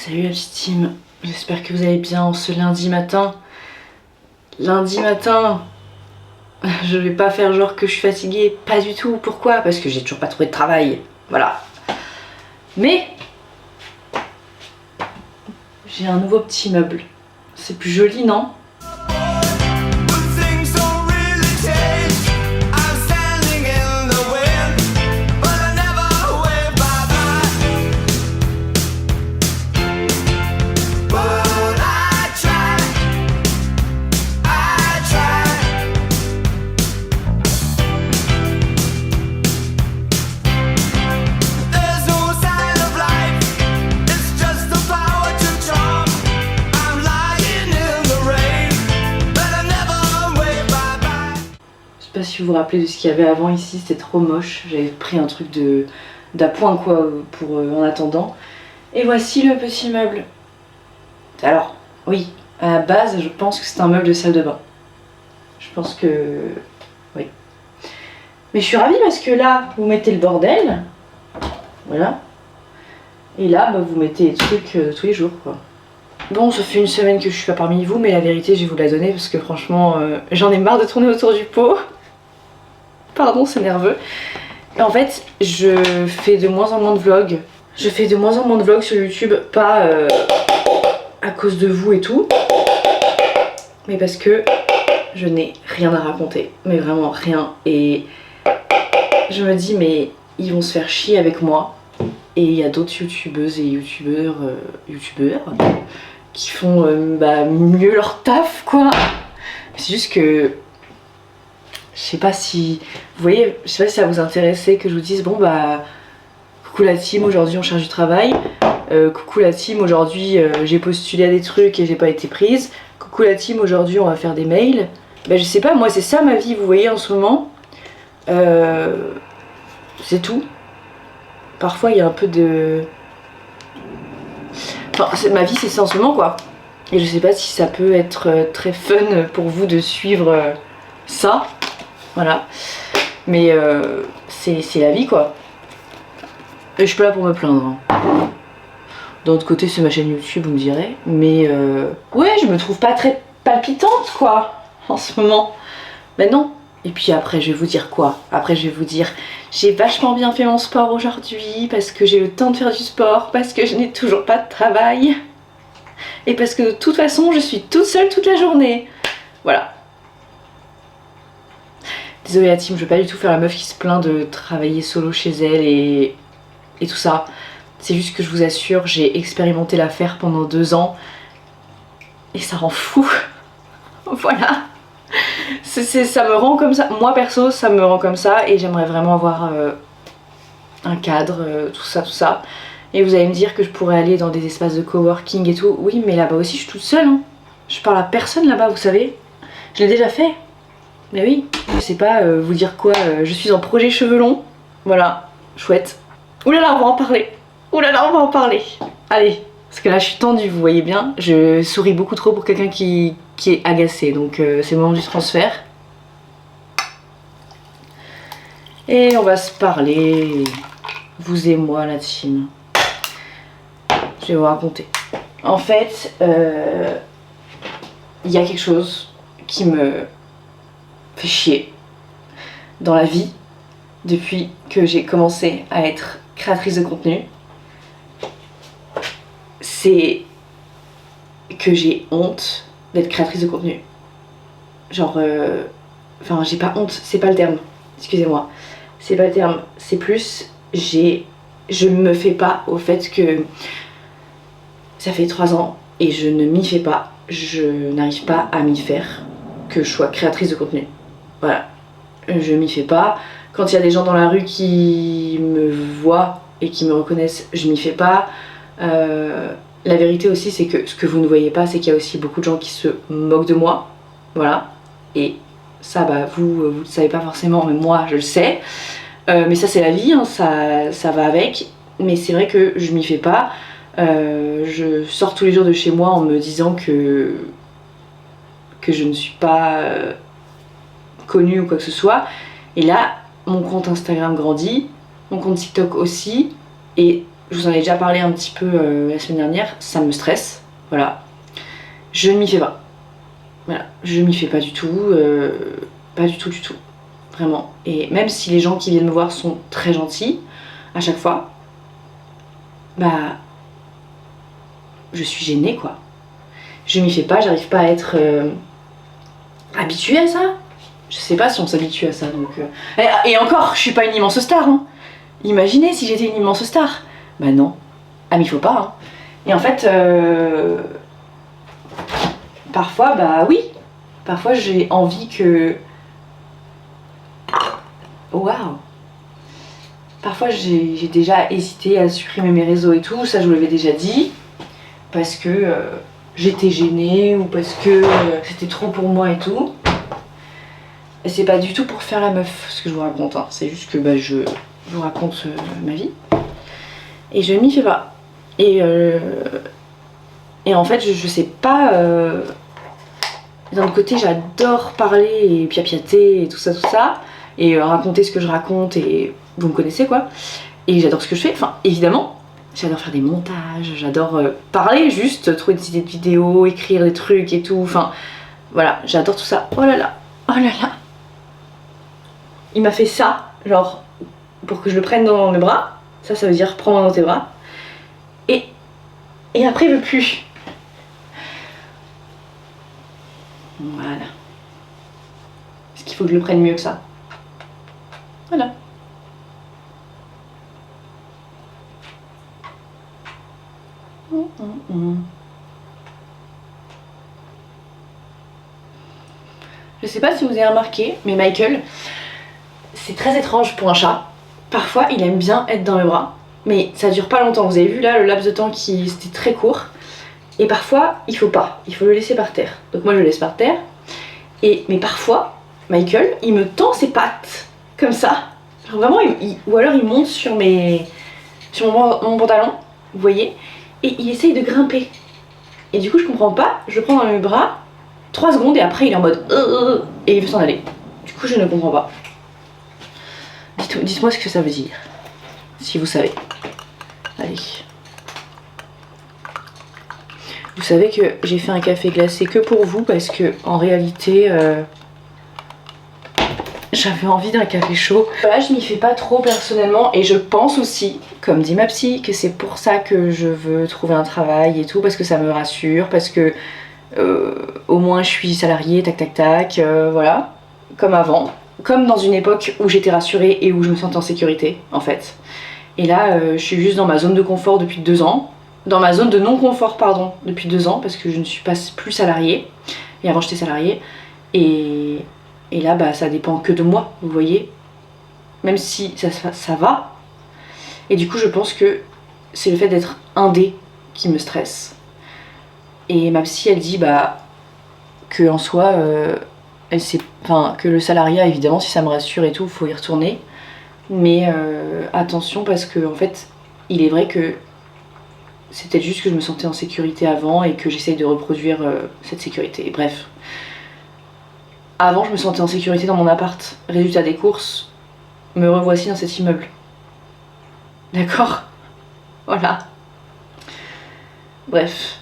Salut la petite team, j'espère que vous allez bien ce lundi matin. Lundi matin, je vais pas faire genre que je suis fatiguée, pas du tout. Pourquoi? Parce que j'ai toujours pas trouvé de travail, voilà. Mais j'ai un nouveau petit meuble. C'est plus joli, non? Je sais pas si vous vous rappelez de ce qu'il y avait avant ici, c'était trop moche. J'avais pris un truc d'appoint quoi pour en attendant. Et voici le petit meuble. Alors, oui, à la base, je pense que c'est un meuble de salle de bain. Je pense que... oui. Mais je suis ravie parce que là, vous mettez le bordel. Voilà. Et là, bah, vous mettez les trucs de tous les jours, quoi. Bon, ça fait une semaine que je suis pas parmi vous, mais la vérité, je vais vous la donner parce que franchement, j'en ai marre de tourner autour du pot. Pardon, c'est nerveux. Et en fait, je fais de moins en moins de vlogs. Je fais de moins en moins de vlogs sur YouTube, pas à cause de vous et tout, mais parce que je n'ai rien à raconter, mais vraiment rien. Et je me dis, mais ils vont se faire chier avec moi. Et il y a d'autres youtubeuses et youtubeurs qui font mieux leur taf, quoi. C'est juste que je sais pas si vous voyez, je sais pas si ça vous intéressait que je vous dise bon bah coucou la team, aujourd'hui on cherche du travail, coucou la team, aujourd'hui j'ai postulé à des trucs et j'ai pas été prise, coucou la team, aujourd'hui on va faire des mails. Bah je sais pas, moi c'est ça ma vie, vous voyez en ce moment, c'est tout. Parfois il y a un peu de... Enfin ma vie c'est ça en ce moment quoi. Et je sais pas si ça peut être très fun pour vous de suivre ça. Voilà. Mais c'est la vie quoi. Et je suis pas là pour me plaindre. D'un autre côté c'est ma chaîne YouTube vous me direz. Mais ouais je me trouve pas très palpitante quoi en ce moment. Mais non. Et puis après je vais vous dire quoi? Après je vais vous dire j'ai vachement bien fait mon sport aujourd'hui parce que j'ai le temps de faire du sport, parce que je n'ai toujours pas de travail. Et parce que de toute façon je suis toute seule toute la journée. Voilà. Désolée la team, je veux pas du tout faire la meuf qui se plaint de travailler solo chez elle et tout ça. C'est juste que je vous assure, j'ai expérimenté l'affaire pendant 2 ans et ça rend fou. Voilà. Ça me rend comme ça. Moi perso, ça me rend comme ça et j'aimerais vraiment avoir un cadre, tout ça. Et vous allez me dire que je pourrais aller dans des espaces de coworking et tout. Oui, mais là-bas aussi, je suis toute seule. Hein. Je parle à personne là-bas, vous savez. Je l'ai déjà fait. Mais oui, je sais pas vous dire quoi, je suis en projet cheveux longs, voilà, chouette. Oulala, on va en parler, oulala, on va en parler. Allez, parce que là je suis tendue, vous voyez bien, je souris beaucoup trop pour quelqu'un qui est agacé, donc c'est le moment du transfert. Et on va se parler, vous et moi la team. Je vais vous raconter. En fait, il y a quelque chose qui me fait chier dans la vie depuis que j'ai commencé à être créatrice de contenu. C'est que j'ai honte d'être créatrice de contenu. Genre, enfin j'ai pas honte, c'est pas le terme, excusez-moi, c'est pas le terme, c'est plus je me fais pas au fait que ça fait 3 ans et je ne m'y fais pas, je n'arrive pas à m'y faire que je sois créatrice de contenu. Voilà, je m'y fais pas. Quand il y a des gens dans la rue qui me voient et qui me reconnaissent, je m'y fais pas. La vérité aussi, c'est que ce que vous ne voyez pas, c'est qu'il y a aussi beaucoup de gens qui se moquent de moi. Voilà. Et ça, bah, vous le savez pas forcément, mais moi, je le sais. Mais ça, c'est la vie, hein, ça va avec. Mais c'est vrai que je m'y fais pas. Je sors tous les jours de chez moi en me disant que je ne suis pas... connue ou quoi que ce soit, et là mon compte Instagram grandit, mon compte TikTok aussi, et je vous en ai déjà parlé un petit peu la semaine dernière, ça me stresse, voilà. Je ne m'y fais pas. Voilà, je m'y fais pas du tout, pas du tout, vraiment. Et même si les gens qui viennent me voir sont très gentils, à chaque fois, bah, je suis gênée quoi. Je m'y fais pas, j'arrive pas à être habituée à ça. Je sais pas si on s'habitue à ça, donc... Et encore, je suis pas une immense star, hein. Imaginez si j'étais une immense star. Bah non. Ah mais il faut pas, hein. Et en fait, parfois, bah oui. Parfois j'ai envie que... Waouh. Parfois j'ai déjà hésité à supprimer mes réseaux et tout, ça je vous l'avais déjà dit. Parce que j'étais gênée ou parce que c'était trop pour moi et tout. Et c'est pas du tout pour faire la meuf ce que je vous raconte, hein. C'est juste que bah, je vous raconte ma vie. Et je m'y fais pas. Et en fait, je sais pas. D'un autre côté, j'adore parler et piapiater et tout ça, et raconter ce que je raconte, et vous me connaissez quoi. Et j'adore ce que je fais. Enfin, évidemment, j'adore faire des montages, j'adore parler, juste trouver des idées de vidéos, écrire des trucs et tout. Enfin, voilà, j'adore tout ça. Oh là là, oh là là. Il m'a fait ça, genre, pour que je le prenne dans mes bras. Ça veut dire prends-moi dans tes bras. Et après, il veut plus. Voilà. Est-ce qu'il faut que je le prenne mieux que ça? Voilà. Je sais pas si vous avez remarqué, mais Michael, c'est très étrange pour un chat. Parfois, il aime bien être dans mes bras, mais ça dure pas longtemps. Vous avez vu là le laps de temps qui c'était très court. Et parfois, il faut pas. Il faut le laisser par terre. Donc moi, je le laisse par terre. Mais parfois, Michael, il me tend ses pattes comme ça. Genre vraiment, ou alors il monte sur mon pantalon, vous voyez, et il essaye de grimper. Et du coup, je comprends pas. Je le prends dans mes bras 3 secondes et après, il est en mode et il veut s'en aller. Du coup, je ne comprends pas. Dites-moi ce que ça veut dire, si vous savez. Allez. Vous savez que j'ai fait un café glacé que pour vous parce que en réalité j'avais envie d'un café chaud. Là je m'y fais pas trop personnellement et je pense aussi, comme dit ma psy, que c'est pour ça que je veux trouver un travail et tout, parce que ça me rassure, parce que au moins je suis salariée, tac tac tac, voilà, comme avant. Comme dans une époque où j'étais rassurée et où je me sentais en sécurité en fait. Et là je suis juste dans ma zone de confort depuis 2 ans. Dans ma zone de non-confort, pardon, depuis 2 ans, parce que je ne suis pas plus salariée. Et avant, j'étais salariée. Et là, bah, ça dépend que de moi, vous voyez. Même si ça va. Et du coup, je pense que c'est le fait d'être indé qui me stresse. Et ma psy, elle dit bah, que en soi, que le salariat, évidemment, si ça me rassure et tout, il faut y retourner. Mais attention, parce que en fait, il est vrai que c'est peut-être juste que je me sentais en sécurité avant et que j'essaye de reproduire cette sécurité. Bref. Avant, je me sentais en sécurité dans mon appart. Résultat des courses, me revoici dans cet immeuble. D'accord? Voilà. Bref.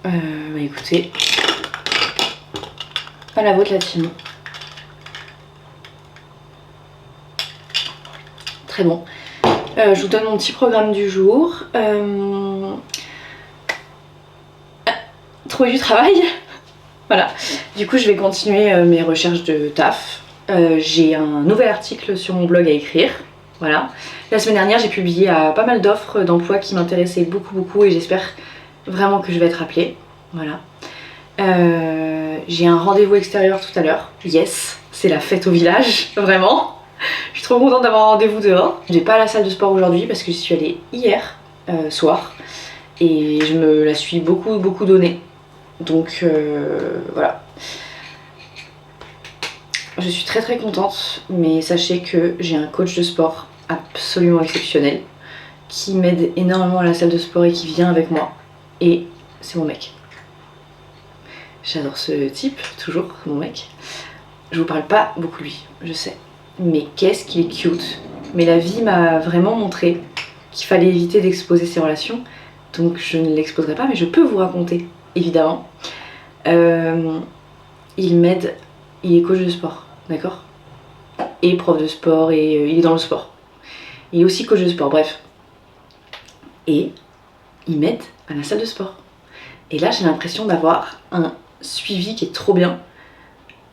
Bah écoutez. À la vôtre la team. Très bon. Je vous donne mon petit programme du jour. Trouver du travail. Voilà. Du coup, je vais continuer mes recherches de taf. J'ai un nouvel article sur mon blog à écrire. Voilà. La semaine dernière, j'ai publié pas mal d'offres d'emploi qui m'intéressaient beaucoup et j'espère vraiment que je vais être appelée. Voilà. J'ai un rendez-vous extérieur tout à l'heure. Yes, c'est la fête au village, vraiment. Je suis trop contente d'avoir un rendez-vous dehors. Je vais pas à la salle de sport aujourd'hui parce que j'y suis allée hier soir et je me la suis beaucoup donnée. Donc voilà. Je suis très contente, mais sachez que j'ai un coach de sport absolument exceptionnel qui m'aide énormément à la salle de sport et qui vient avec moi. Et c'est mon mec. J'adore ce type, toujours, mon mec. Je vous parle pas beaucoup de lui, je sais. Mais qu'est-ce qu'il est cute. Mais la vie m'a vraiment montré qu'il fallait éviter d'exposer ses relations. Donc je ne l'exposerai pas, mais je peux vous raconter, évidemment. Il m'aide, il est coach de sport, d'accord? Et prof de sport, et il est dans le sport. Il est aussi coach de sport, bref. Et il m'aide à la salle de sport. Et là, j'ai l'impression d'avoir un suivi qui est trop bien.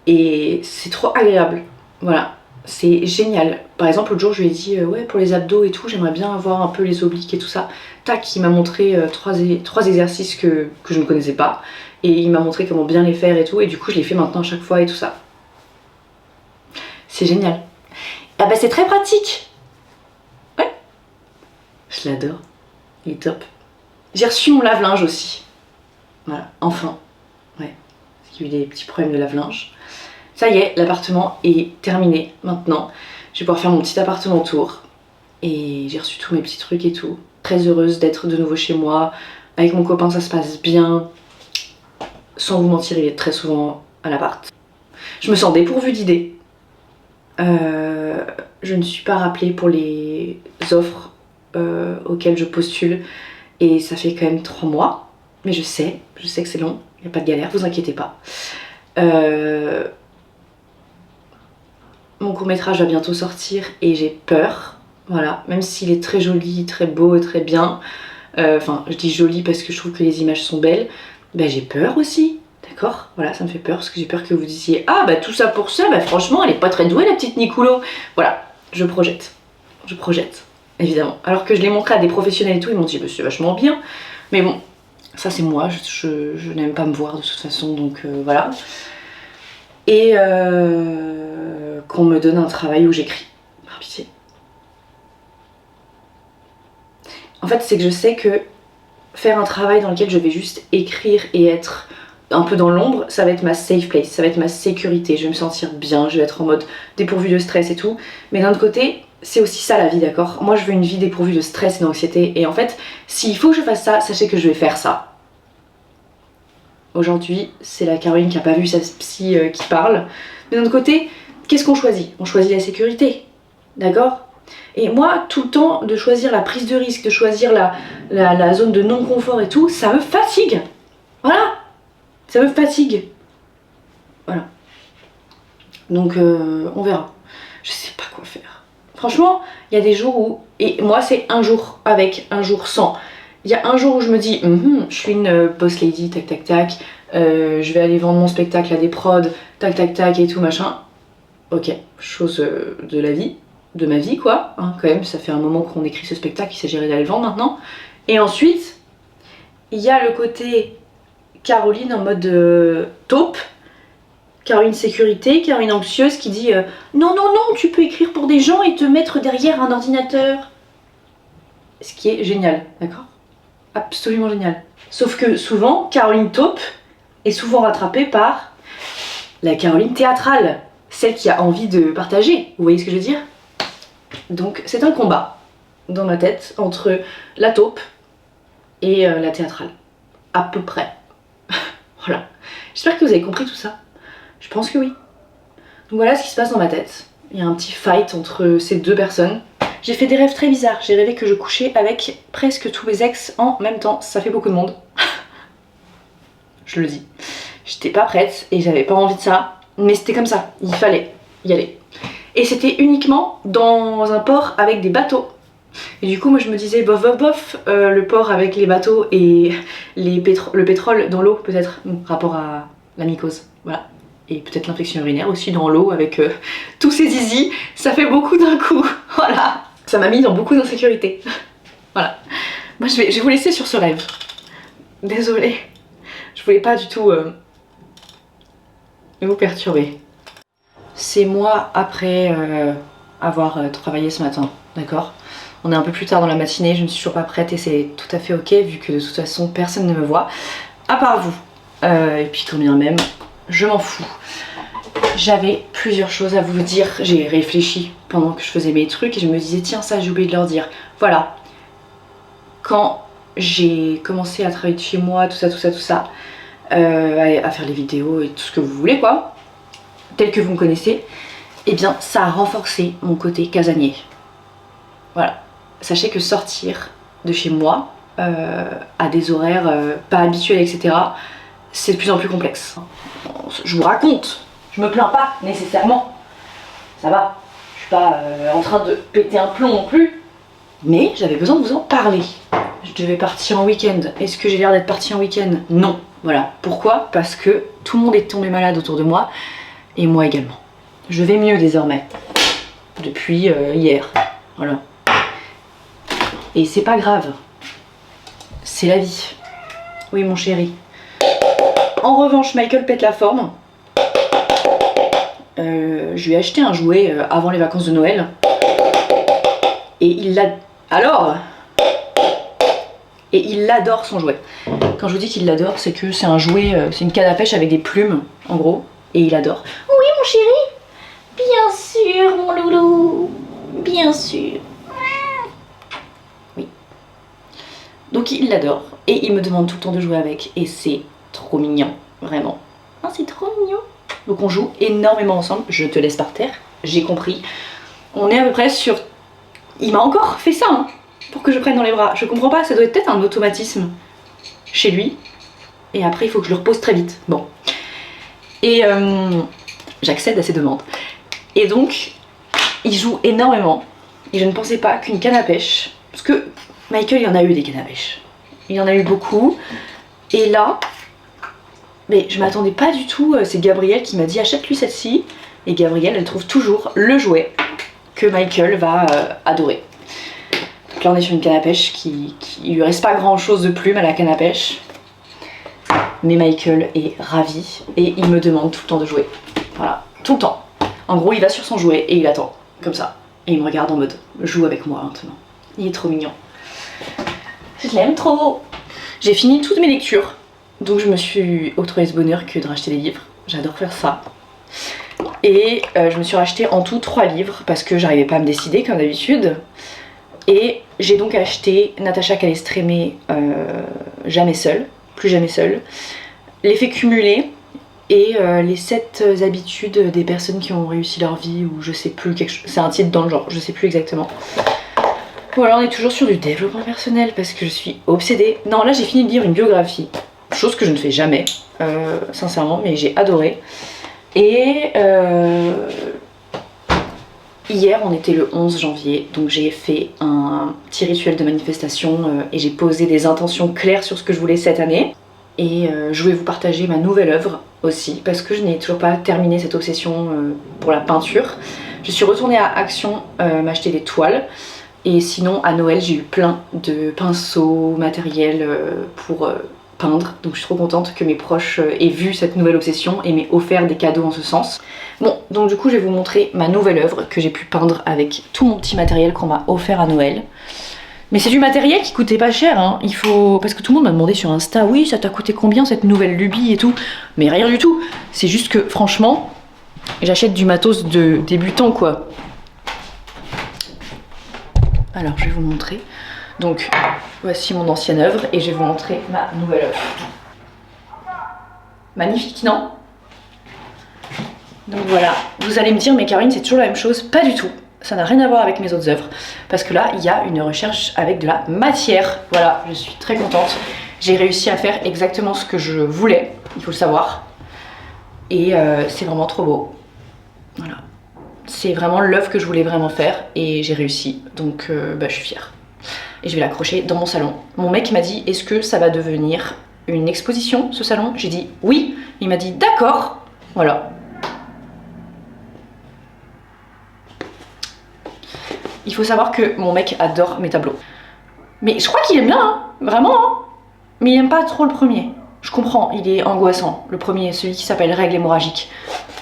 Et c'est trop agréable. Voilà, c'est génial. Par exemple, l'autre jour, je lui ai dit ouais, pour les abdos et tout, j'aimerais bien avoir un peu les obliques et tout ça. Tac, il m'a montré trois exercices que je ne connaissais pas. Et il m'a montré comment bien les faire et tout. Et du coup, je les fais maintenant à chaque fois et tout ça. C'est génial. Ah bah, c'est très pratique. Ouais, je l'adore. Il est top. J'ai reçu mon lave-linge aussi. Voilà, enfin. Ouais, parce qu'il y a eu des petits problèmes de lave-linge. Ça y est, l'appartement est terminé maintenant. Je vais pouvoir faire mon petit appartement tour. Et j'ai reçu tous mes petits trucs et tout. Très heureuse d'être de nouveau chez moi. Avec mon copain, ça se passe bien. Sans vous mentir, il est très souvent à l'appart. Je me sens dépourvue d'idées. Je ne suis pas rappelée pour les offres auxquelles je postule. Et ça fait quand même 3 mois. Mais je sais que c'est long. Il n'y a pas de galère, vous inquiétez pas. Mon court-métrage va bientôt sortir et j'ai peur. Voilà, même s'il est très joli, très beau et très bien. Enfin, je dis joli parce que je trouve que les images sont belles. Ben, j'ai peur aussi. D'accord? Voilà, ça me fait peur parce que j'ai peur que vous disiez ah bah tout ça pour ça, bah franchement elle est pas très douée la petite Nicolo. Voilà, je projette, évidemment. Alors que je l'ai montré à des professionnels et tout, ils m'ont dit bah c'est vachement bien. Mais bon, ça c'est moi, je n'aime pas me voir de toute façon, donc voilà. Et qu'on me donne un travail où j'écris, par pitié. En fait c'est que je sais que faire un travail dans lequel je vais juste écrire et être un peu dans l'ombre, ça va être ma safe place, ça va être ma sécurité, je vais me sentir bien, je vais être en mode dépourvue de stress et tout. Mais d'un autre côté, c'est aussi ça la vie, d'accord? Moi je veux une vie dépourvue de stress et d'anxiété, et en fait, s'il faut que je fasse ça, sachez que je vais faire ça. Aujourd'hui, c'est la Caroline qui a pas vu sa psy qui parle. Mais d'un autre côté, qu'est-ce qu'on choisit? On choisit la sécurité, d'accord? Et moi, tout le temps, de choisir la prise de risque, de choisir la zone de non-confort et tout, ça me fatigue. Voilà, ça me fatigue. Voilà. Donc, on verra. Je sais pas quoi faire. Franchement, il y a des jours où... Et moi, c'est un jour avec, un jour sans. Il y a un jour où je me dis, je suis une boss lady, tac tac tac, je vais aller vendre mon spectacle à des prods, tac tac tac et tout machin. Ok, chose de la vie, de ma vie quoi, hein, quand même, ça fait un moment qu'on écrit ce spectacle, il s'agirait d'aller le vendre maintenant. Et ensuite, il y a le côté Caroline en mode taupe, Caroline sécurité, Caroline anxieuse qui dit non non non, tu peux écrire pour des gens et te mettre derrière un ordinateur. Ce qui est génial, d'accord? Absolument génial. Sauf que souvent, Caroline taupe est souvent rattrapée par la Caroline théâtrale, celle qui a envie de partager, vous voyez ce que je veux dire? Donc c'est un combat dans ma tête entre la taupe et la théâtrale, à peu près. Voilà. J'espère que vous avez compris tout ça. Je pense que oui. Donc voilà ce qui se passe dans ma tête. Il y a un petit fight entre ces deux personnes. J'ai fait des rêves très bizarres. J'ai rêvé que je couchais avec presque tous mes ex en même temps. Ça fait beaucoup de monde. Je le dis. J'étais pas prête et j'avais pas envie de ça. Mais c'était comme ça. Il fallait y aller. Et c'était uniquement dans un port avec des bateaux. Et du coup moi je me disais bof bof bof, le port avec les bateaux et le pétrole dans l'eau peut-être, rapport à la mycose, voilà. Et peut-être l'infection urinaire aussi dans l'eau avec tous ces zizi, ça fait beaucoup d'un coup, voilà. Ça m'a mis dans beaucoup d'insécurité, voilà. Moi je vais vous laisser sur ce rêve. Désolée, je voulais pas du tout vous perturber. C'est moi après avoir travaillé ce matin, d'accord? On est un peu plus tard dans la matinée, je ne suis toujours pas prête et c'est tout à fait ok vu que de toute façon personne ne me voit, à part vous. Et puis quand bien même, je m'en fous. J'avais plusieurs choses à vous dire, j'ai réfléchi pendant que je faisais mes trucs et je me disais tiens ça j'ai oublié de leur dire. Voilà, quand j'ai commencé à travailler de chez moi, tout ça, à faire les vidéos et tout ce que vous voulez quoi, tel que vous me connaissez, eh bien ça a renforcé mon côté casanier. Voilà. Sachez que sortir de chez moi à des horaires pas habituels, etc., c'est de plus en plus complexe. Je vous raconte, je me plains pas nécessairement. Ça va, je suis pas en train de péter un plomb non plus. Mais j'avais besoin de vous en parler. Je devais partir en week-end. Est-ce que j'ai l'air d'être partie en week-end? Non. Voilà. Pourquoi? Parce que tout le monde est tombé malade autour de moi. Et moi également. Je vais mieux désormais. Depuis hier. Voilà. Et c'est pas grave. C'est la vie. Oui mon chéri. En revanche, Michael pète la forme. Je lui ai acheté un jouet avant les vacances de Noël. Et il l'a... Alors? Et il adore son jouet. Quand je vous dis qu'il l'adore, c'est que c'est un jouet, c'est une canne à pêche avec des plumes, en gros. Et il adore. Oui mon chéri? Bien sûr mon loulou. Bien sûr. Oui. Donc il l'adore. Et il me demande tout le temps de jouer avec. Et c'est trop mignon, vraiment. Ah, c'est trop mignon. Donc on joue énormément ensemble. Je te laisse par terre, j'ai compris. On est à peu près sur... Il m'a encore fait ça, hein, pour que je prenne dans les bras. Je comprends pas, ça doit être peut-être un automatisme chez lui. Et après, il faut que je le repose très vite. Bon. Et j'accède à ses demandes. Et donc, il joue énormément. Et je ne pensais pas qu'une canne à pêche... Parce que Michael, il en a eu des cannes à pêche. Il en a eu beaucoup. Et là... Mais je m'attendais pas du tout, c'est Gabrielle qui m'a dit achète-lui celle-ci. Et Gabrielle, elle trouve toujours le jouet que Michael va adorer. Donc là on est sur une canne à pêche qui lui reste pas grand chose de plume à la canne à pêche. Mais Michael est ravi et il me demande tout le temps de jouer. Voilà, tout le temps. En gros il va sur son jouet et il attend, comme ça. Et il me regarde en mode joue avec moi maintenant. Il est trop mignon. Je l'aime trop. J'ai fini toutes mes lectures. Donc je me suis octroyé ce bonheur que de racheter des livres. J'adore faire ça. Et je me suis racheté en tout 3 livres parce que j'arrivais pas à me décider comme d'habitude. Et j'ai donc acheté Natacha Calestrémé, Jamais seule, Plus jamais seule, L'effet cumulé et les 7 habitudes des personnes qui ont réussi leur vie ou je sais plus, c'est un titre dans le genre, je sais plus exactement. Voilà, on est toujours sur du développement personnel parce que je suis obsédée. Non, là j'ai fini de lire une biographie. Chose que je ne fais jamais, sincèrement, mais j'ai adoré. Et hier, on était le 11 janvier, donc j'ai fait un petit rituel de manifestation et j'ai posé des intentions claires sur ce que je voulais cette année. Et je voulais vous partager ma nouvelle œuvre aussi, parce que je n'ai toujours pas terminé cette obsession pour la peinture. Je suis retournée à Action m'acheter des toiles. Et sinon, à Noël, j'ai eu plein de pinceaux, matériel pour... peindre, donc je suis trop contente que mes proches aient vu cette nouvelle obsession et m'aient offert des cadeaux en ce sens. Bon, donc du coup je vais vous montrer ma nouvelle œuvre que j'ai pu peindre avec tout mon petit matériel qu'on m'a offert à Noël. Mais c'est du matériel qui coûtait pas cher, hein. Il faut... Parce que tout le monde m'a demandé sur Insta, oui ça t'a coûté combien cette nouvelle lubie et tout. Mais rien du tout, c'est juste que franchement, j'achète du matos de débutant quoi. Alors je vais vous montrer. Donc voici mon ancienne œuvre et je vais vous montrer ma nouvelle œuvre. Magnifique, non? Donc voilà, vous allez me dire mais Caroline c'est toujours la même chose, pas du tout. Ça n'a rien à voir avec mes autres œuvres parce que là il y a une recherche avec de la matière. Voilà, je suis très contente. J'ai réussi à faire exactement ce que je voulais, il faut le savoir. Et c'est vraiment trop beau. Voilà. C'est vraiment l'œuvre que je voulais vraiment faire et j'ai réussi, donc je suis fière. Et je vais l'accrocher dans mon salon. Mon mec m'a dit, est-ce que ça va devenir une exposition, ce salon? J'ai dit oui. Il m'a dit d'accord. Voilà. Il faut savoir que mon mec adore mes tableaux. Mais je crois qu'il aime bien, hein, vraiment. Hein. Mais il aime pas trop le premier. Je comprends, il est angoissant. Le premier, celui qui s'appelle Règle hémorragique.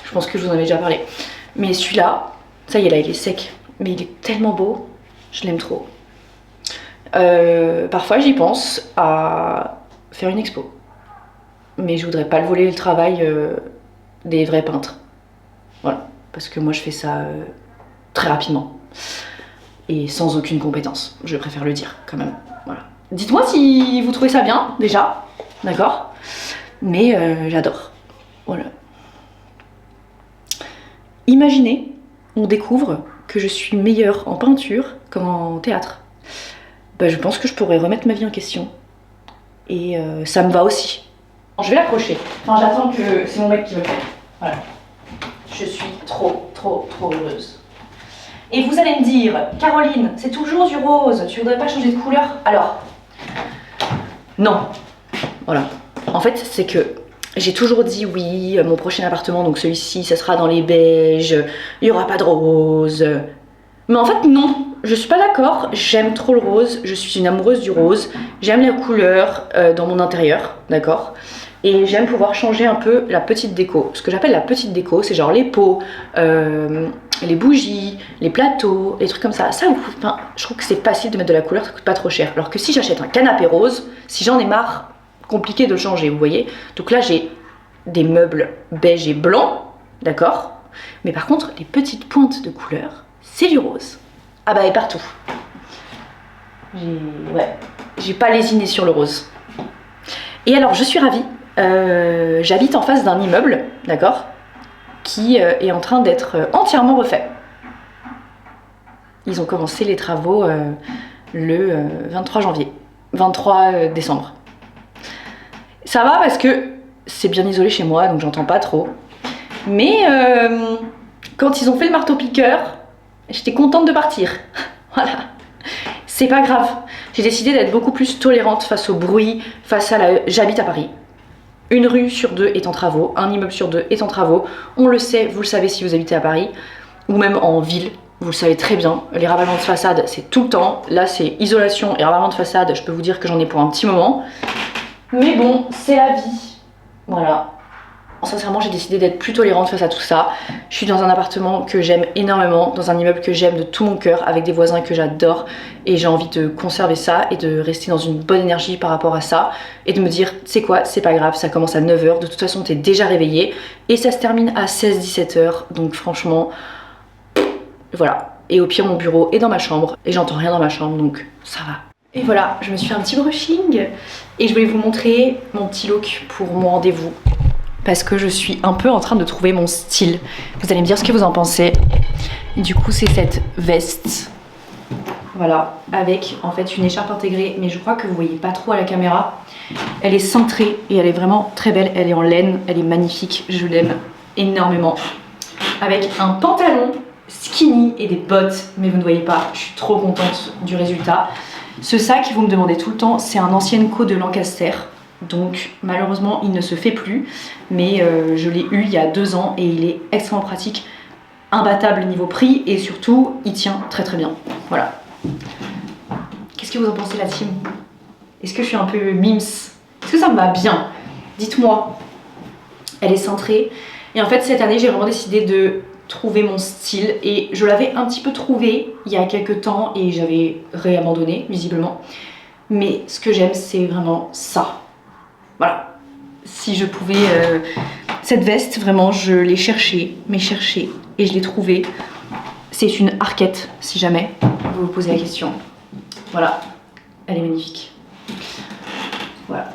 Je pense que je vous en avais déjà parlé. Mais celui-là, ça y est là, il est sec. Mais il est tellement beau. Je l'aime trop. Parfois j'y pense à faire une expo, mais je voudrais pas le voler le travail des vrais peintres, voilà, parce que moi je fais ça très rapidement et sans aucune compétence, je préfère le dire quand même, voilà. Dites-moi si vous trouvez ça bien déjà, d'accord, mais j'adore, voilà. Imaginez on découvre que je suis meilleure en peinture qu'en théâtre, bah, je pense que je pourrais remettre ma vie en question. Et ça me va aussi. Je vais l'accrocher. Enfin, j'attends que... C'est mon mec qui veut le faire. Voilà. Je suis trop heureuse. Et vous allez me dire, Caroline, c'est toujours du rose, tu voudrais pas changer de couleur? Alors, non. Voilà. En fait, c'est que j'ai toujours dit oui, mon prochain appartement, donc celui-ci, ça sera dans les beiges, il n'y aura pas de rose. Mais en fait, non. Je suis pas d'accord, j'aime trop le rose, je suis une amoureuse du rose, j'aime les couleurs dans mon intérieur, d'accord? Et j'aime pouvoir changer un peu la petite déco. Ce que j'appelle la petite déco, c'est genre les pots, les bougies, les plateaux, les trucs comme ça. Ça, enfin, je trouve que c'est facile de mettre de la couleur, ça coûte pas trop cher. Alors que si j'achète un canapé rose, si j'en ai marre, compliqué de le changer, vous voyez? Donc là, j'ai des meubles beige et blanc, d'accord? Mais par contre, les petites pointes de couleur, c'est du rose. Ah bah, et partout. J'ai pas lésiné sur le rose. Et alors, je suis ravie. J'habite en face d'un immeuble, d'accord, qui est en train d'être entièrement refait. Ils ont commencé les travaux le 23 janvier, 23 décembre. Ça va parce que c'est bien isolé chez moi, donc j'entends pas trop. Mais quand ils ont fait le marteau-piqueur, j'étais contente de partir. Voilà. C'est pas grave. J'ai décidé d'être beaucoup plus tolérante face au bruit, face à la... J'habite à Paris. Une rue sur deux est en travaux, un immeuble sur deux est en travaux. On le sait, vous le savez si vous habitez à Paris, ou même en ville, vous le savez très bien. Les ravalements de façade, c'est tout le temps. Là, c'est isolation et ravalement de façade, je peux vous dire que j'en ai pour un petit moment. Mais bon, c'est la vie. Voilà. Sincèrement, j'ai décidé d'être plus tolérante face à tout ça. Je suis dans un appartement que j'aime énormément, dans un immeuble que j'aime de tout mon cœur, avec des voisins que j'adore, et j'ai envie de conserver ça et de rester dans une bonne énergie par rapport à ça, et de me dire, tu sais quoi, c'est pas grave, ça commence à 9 h, de toute façon t'es déjà réveillé, et ça se termine à 16-17 h, donc franchement, voilà. Et au pire, mon bureau est dans ma chambre, et j'entends rien dans ma chambre, donc ça va. Et voilà, je me suis fait un petit brushing, et je voulais vous montrer mon petit look pour mon rendez-vous. Parce que je suis un peu en train de trouver mon style. Vous allez me dire ce que vous en pensez. Et du coup, c'est cette veste. Voilà, avec en fait une écharpe intégrée, mais je crois que vous voyez pas trop à la caméra. Elle est cintrée et elle est vraiment très belle. Elle est en laine, elle est magnifique, je l'aime énormément. Avec un pantalon skinny et des bottes, mais vous ne voyez pas, je suis trop contente du résultat. Ce sac, vous me demandez tout le temps, c'est un Ancienneco de Lancaster. Donc malheureusement il ne se fait plus, mais je l'ai eu il y a 2 ans et il est extrêmement pratique, imbattable niveau prix et surtout il tient très très bien. Voilà. Qu'est-ce que vous en pensez la team? Est-ce que je suis un peu mims? Est-ce que ça me va bien? Dites-moi. Elle est cintrée et en fait cette année j'ai vraiment décidé de trouver mon style et je l'avais un petit peu trouvé il y a quelques temps et j'avais réabandonné visiblement. Mais ce que j'aime c'est vraiment ça. Voilà, si je pouvais... Cette veste, vraiment, je l'ai cherchée, mais cherchée, et je l'ai trouvée. C'est une Arquette, si jamais vous vous posez la question. Voilà, elle est magnifique. Voilà.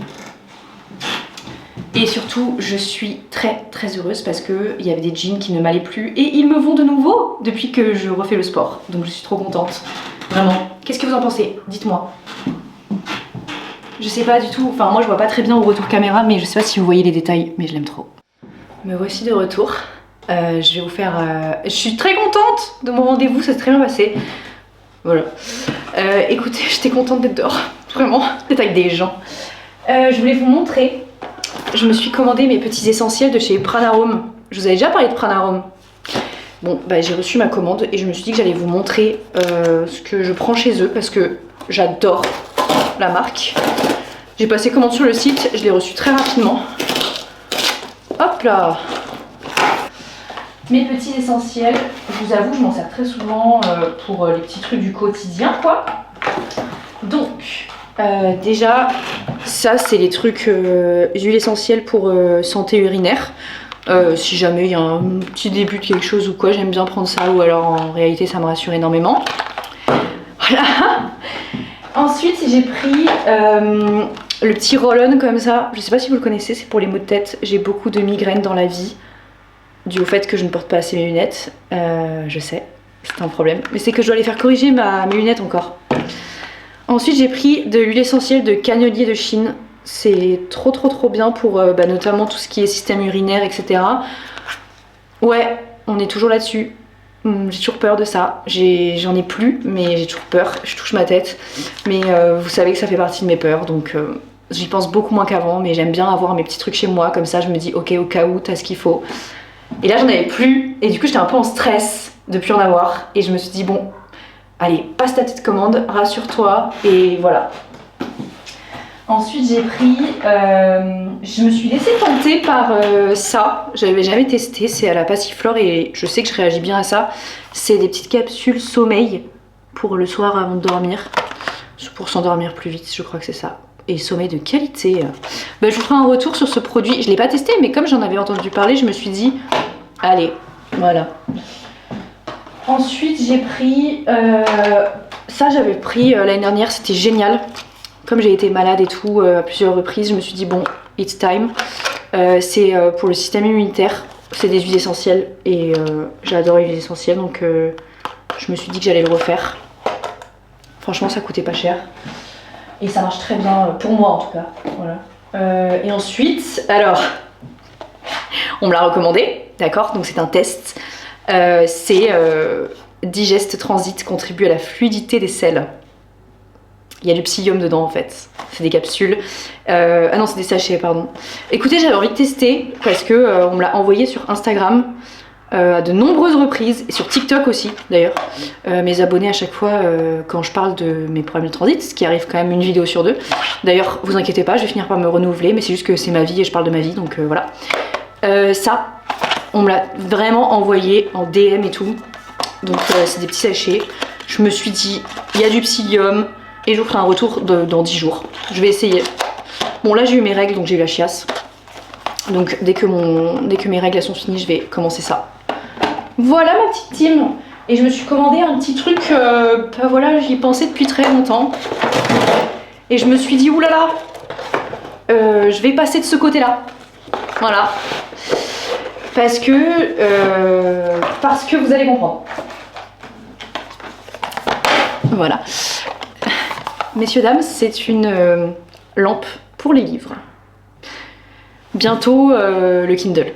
Et surtout, je suis très très heureuse parce qu'il y avait des jeans qui ne m'allaient plus, et ils me vont de nouveau depuis que je refais le sport. Donc je suis trop contente, vraiment. Qu'est-ce que vous en pensez? Dites-moi. Je sais pas du tout, enfin moi je vois pas très bien au retour caméra, mais je sais pas si vous voyez les détails, mais je l'aime trop. Me voici de retour. Je vais vous faire... Je suis très contente de mon rendez-vous, ça s'est très bien passé. Voilà. Écoutez, j'étais contente d'être dehors, vraiment, d'être avec des gens. Je voulais vous montrer, je me suis commandé mes petits essentiels de chez Pranarome. Je vous avais déjà parlé de Pranarome. Bon, bah, j'ai reçu ma commande et je me suis dit que j'allais vous montrer ce que je prends chez eux parce que j'adore la marque. J'ai passé commande sur le site, je l'ai reçu très rapidement. Hop là! Mes petits essentiels, je vous avoue, je m'en sers très souvent pour les petits trucs du quotidien, quoi. Donc, déjà, ça c'est les trucs huiles essentielles pour santé urinaire. Si jamais il y a un petit début de quelque chose ou quoi, j'aime bien prendre ça, ou alors en réalité ça me rassure énormément. Voilà. Ensuite, j'ai pris le petit roll-on comme ça. Je sais pas si vous le connaissez, c'est pour les maux de tête. J'ai beaucoup de migraines dans la vie. dû au fait que je ne porte pas assez mes lunettes. Je sais, c'est un problème. Mais c'est que je dois aller faire corriger mes lunettes encore. Ensuite, j'ai pris de l'huile essentielle de Cannelier de Chine. C'est trop bien pour notamment tout ce qui est système urinaire, etc. Ouais, on est toujours là-dessus. J'ai toujours peur de ça. J'en ai plus, mais j'ai toujours peur. Je touche ma tête. Mais vous savez que ça fait partie de mes peurs, donc j'y pense beaucoup moins qu'avant. Mais j'aime bien avoir mes petits trucs chez moi, comme ça je me dis ok, au cas où, t'as ce qu'il faut. Et là j'en avais plus, et du coup j'étais un peu en stress de plus en avoir. Et je me suis dit bon, allez, passe ta petite commande, rassure-toi, et voilà. Ensuite j'ai pris, je me suis laissée tenter par ça, j'avais jamais testé, c'est à la passiflore et je sais que je réagis bien à ça. C'est des petites capsules sommeil pour le soir avant de dormir, pour s'endormir plus vite, je crois que c'est ça. Et sommeil de qualité. Je vous ferai un retour sur ce produit, je l'ai pas testé mais comme j'en avais entendu parler, je me suis dit, allez, voilà. Ensuite j'ai pris, ça j'avais pris l'année dernière, c'était génial. Comme j'ai été malade et tout à plusieurs reprises, je me suis dit bon, it's time. C'est pour le système immunitaire, c'est des huiles essentielles et j'adore les huiles essentielles, donc je me suis dit que j'allais le refaire. Franchement ça coûtait pas cher et ça marche très bien pour moi en tout cas. Voilà. Et ensuite, alors, on me l'a recommandé, d'accord, donc c'est un test. C'est Digest Transit, contribue à la fluidité des selles. Il y a du psyllium dedans en fait, c'est des capsules. Ah non, c'est des sachets, pardon. Écoutez, j'avais envie de tester parce que on me l'a envoyé sur Instagram à de nombreuses reprises, et sur TikTok aussi d'ailleurs. Mes abonnés à chaque fois quand je parle de mes problèmes de transit, ce qui arrive quand même une vidéo sur deux. D'ailleurs, vous inquiétez pas, je vais finir par me renouveler, mais c'est juste que c'est ma vie et je parle de ma vie, donc voilà. Ça, on me l'a vraiment envoyé en DM et tout. Donc c'est des petits sachets. Je me suis dit, il y a du psyllium. Et je vous ferai un retour dans 10 jours. Je vais essayer. Bon là j'ai eu mes règles, donc j'ai eu la chiasse. Donc dès que mes règles sont finies, je vais commencer ça. Voilà ma petite team. Et je me suis commandé un petit truc, voilà, j'y pensais depuis très longtemps. Et je me suis dit, oulala, je vais passer de ce côté-là. Voilà. Parce que vous allez comprendre. Voilà. Messieurs, dames, c'est une lampe pour les livres. Bientôt le Kindle.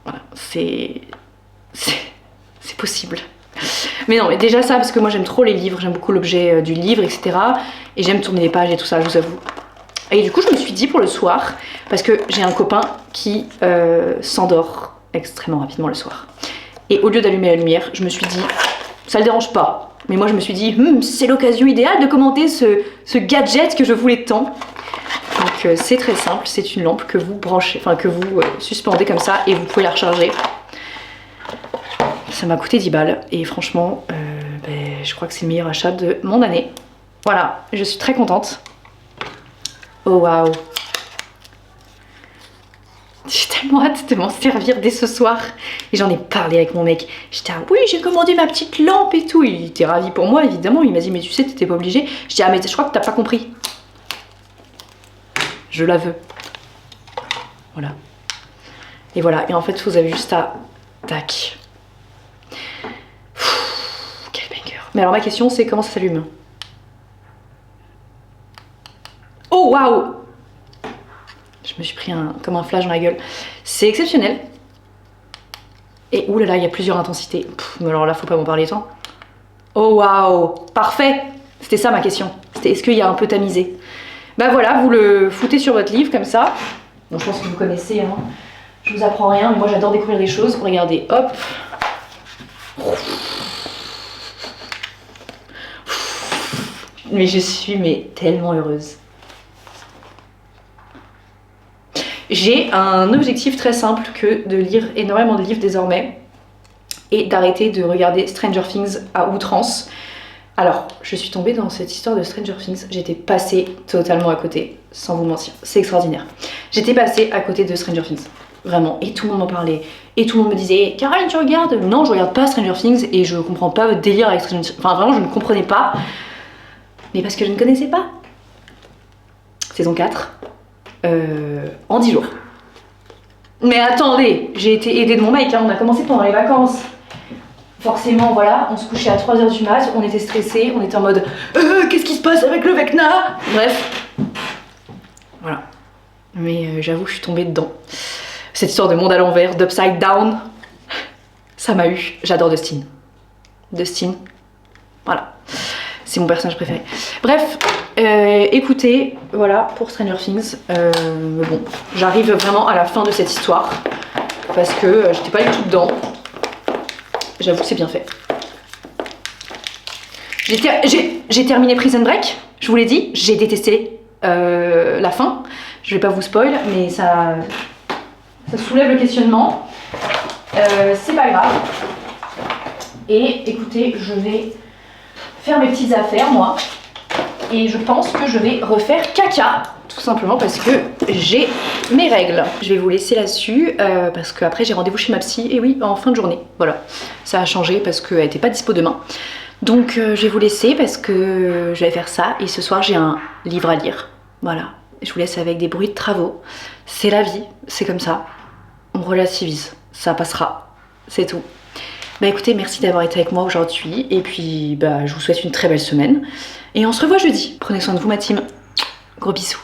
Voilà, c'est possible. Mais non, mais déjà ça, parce que moi j'aime trop les livres, j'aime beaucoup l'objet du livre, etc. Et j'aime tourner les pages et tout ça, je vous avoue. Et du coup, je me suis dit pour le soir, parce que j'ai un copain qui s'endort extrêmement rapidement le soir. Et au lieu d'allumer la lumière, je me suis dit, ça le dérange pas. Mais moi je me suis dit, c'est l'occasion idéale de commenter ce gadget que je voulais tant. Donc c'est très simple, c'est une lampe que vous branchez, enfin que vous suspendez comme ça et vous pouvez la recharger. Ça m'a coûté 10 balles et franchement, je crois que c'est le meilleur achat de mon année. Voilà, je suis très contente. Oh waouh! J'ai tellement hâte de m'en servir dès ce soir. Et j'en ai parlé avec mon mec. J'étais oui, j'ai commandé ma petite lampe et tout. Il était ravi pour moi, évidemment. Il m'a dit, mais tu sais, t'étais pas obligé. Je dis, ah, mais je crois que t'as pas compris. Je la veux. Voilà. Et voilà. Et en fait, vous avez juste à... Tac. Quel banger. Mais alors, ma question, c'est comment ça s'allume? Oh, waouh! Je me suis pris comme un flash dans la gueule. C'est exceptionnel. Et oulala, il y a plusieurs intensités. Mais alors là, faut pas m'en parler tant. Oh waouh, parfait. C'était ça ma question. C'était est-ce qu'il y a un peu tamisé? Bah voilà, vous le foutez sur votre livre comme ça. Bon, je pense que vous connaissez, hein. Je vous apprends rien, mais moi j'adore découvrir des choses. Regardez, hop. Mais je suis tellement heureuse. J'ai un objectif très simple que de lire énormément de livres désormais et d'arrêter de regarder Stranger Things à outrance. Alors, je suis tombée dans cette histoire de Stranger Things, j'étais passée totalement à côté, sans vous mentir, c'est extraordinaire. J'étais passée à côté de Stranger Things, vraiment, et tout le monde m'en parlait, et tout le monde me disait « Caroline, tu regardes ?» Non, je regarde pas Stranger Things et je comprends pas votre délire avec Stranger Things, enfin vraiment je ne comprenais pas, mais parce que je ne connaissais pas. Saison 4. En 10 jours. Mais attendez, j'ai été aidée de mon mec, hein, on a commencé pendant les vacances. Forcément, voilà, on se couchait à 3h du mat, on était stressés, on était en mode qu'est-ce qui se passe avec le Vecna? Bref. Voilà. Mais j'avoue, je suis tombée dedans. Cette histoire de monde à l'envers, d'upside down, ça m'a eu. J'adore Dustin. Dustin, voilà. C'est mon personnage préféré. Bref, écoutez, voilà pour Stranger Things. Bon, j'arrive vraiment à la fin de cette histoire parce que j'étais pas du tout dedans. J'avoue que c'est bien fait. J'ai terminé Prison Break, je vous l'ai dit, j'ai détesté la fin. Je vais pas vous spoil, mais ça soulève le questionnement. C'est pas grave. Et écoutez, je vais faire mes petites affaires, moi. Et je pense que je vais refaire caca, tout simplement parce que j'ai mes règles. Je vais vous laisser là-dessus, parce qu'après j'ai rendez-vous chez ma psy, et oui, en fin de journée. Voilà, ça a changé parce qu'elle n'était pas dispo demain. Donc je vais vous laisser parce que je vais faire ça, et ce soir j'ai un livre à lire. Voilà, je vous laisse avec des bruits de travaux. C'est la vie, c'est comme ça. On relativise, ça passera, c'est tout. Bah écoutez, merci d'avoir été avec moi aujourd'hui, et puis bah je vous souhaite une très belle semaine. Et on se revoit jeudi. Prenez soin de vous ma team. Gros bisous.